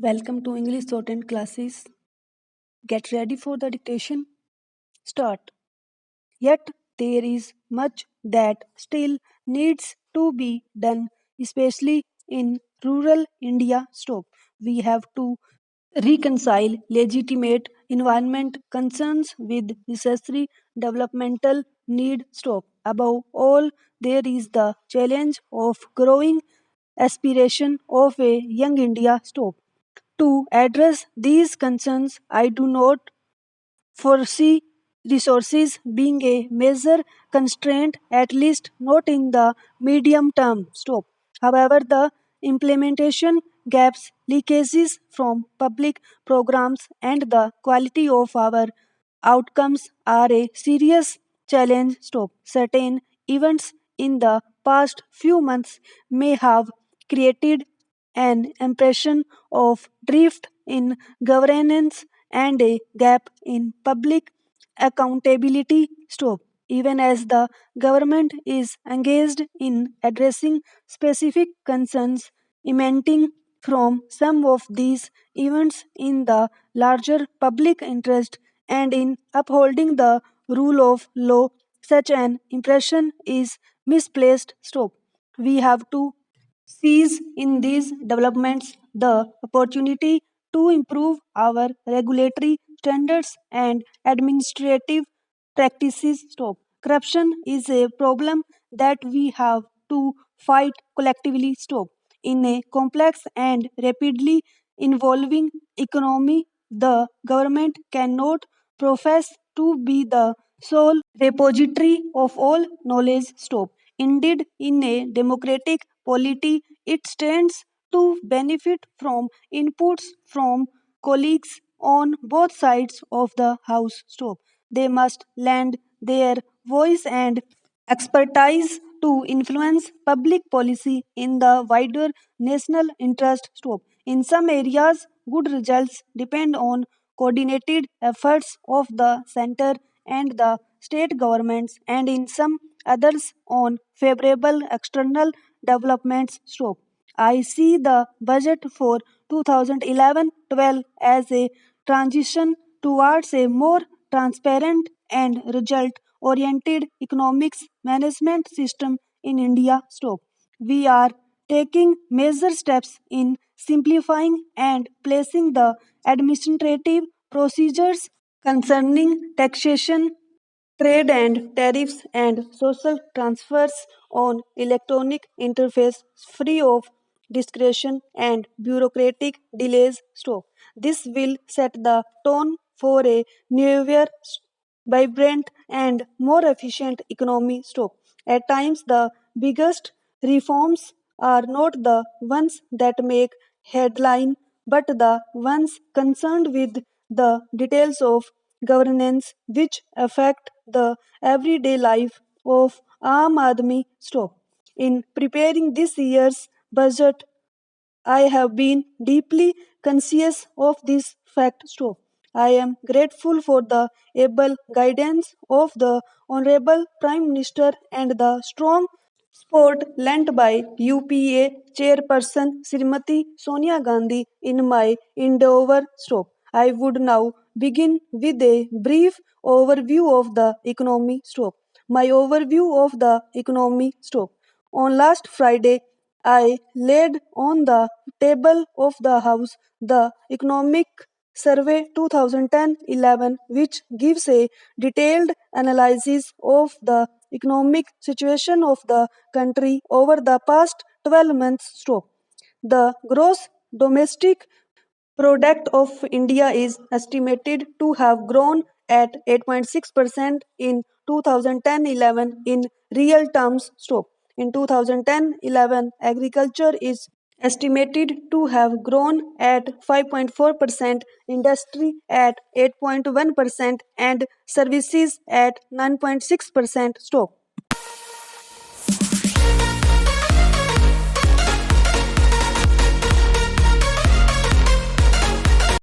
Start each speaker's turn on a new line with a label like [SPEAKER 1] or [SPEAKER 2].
[SPEAKER 1] Welcome to English shorthand classes. Get ready for the dictation. Start. Yet there is much that still needs to be done, especially in rural India. Stop. We have to reconcile legitimate environment concerns with necessary developmental need. Stop. Above all, there is the challenge of growing aspiration of a young India. Stop. To address these concerns, I do not foresee resources being a major constraint, at least not in the medium term. Stop. However, the implementation gaps, leakages from public programs, and the quality of our outcomes are a serious challenge. Stop. Certain events in the past few months may have created an impression of drift in governance and a gap in public accountability. Stop. Even as the government is engaged in addressing specific concerns emanating from some of these events in the larger public interest and in upholding the rule of law, such an impression is misplaced. Stop. We have to seize in these developments the opportunity to improve our regulatory standards and administrative practices. Stop. Corruption is a problem that we have to fight collectively. Stop. In a complex and rapidly evolving economy, the government cannot profess to be the sole repository of all knowledge. Stop. Indeed, in a democratic polity, it stands to benefit from inputs from colleagues on both sides of the house. Stop. They must lend their voice and expertise to influence public policy in the wider national interest. Stop. In some areas, good results depend on coordinated efforts of the center and the state governments, and in some others on favorable external developments. Stop. I see the budget for 2011-12 as a transition towards a more transparent and result oriented economics management system in India. Stop. We are taking major steps in simplifying and placing the administrative procedures concerning taxation, trade and tariffs, and social transfers on electronic interface free of discretion and bureaucratic delays. Stop. This will set the tone for a newer, vibrant, and more efficient economy. Stop. At times, the biggest reforms are not the ones that make headline, but the ones concerned with the details of governance which affect the everyday life of Aam Aadmi. Stop. In preparing this year's budget, I have been deeply conscious of this fact. Stop. I am grateful for the able guidance of the Honorable Prime Minister and the strong support lent by UPA Chairperson Srimati Sonia Gandhi in my endeavor. Stop. I would now begin with a brief overview of the economy. Stop. My overview of the economy. Stop. On last Friday, I laid on the table of the House the Economic Survey 2010-11, which gives a detailed analysis of the economic situation of the country over the past 12 months. Stop. The gross domestic product of India is estimated to have grown at 8.6% in 2010-11 in real terms. Stop. In 2010-11, agriculture is estimated to have grown at 5.4%, industry at 8.1%, and services at 9.6%. Stop.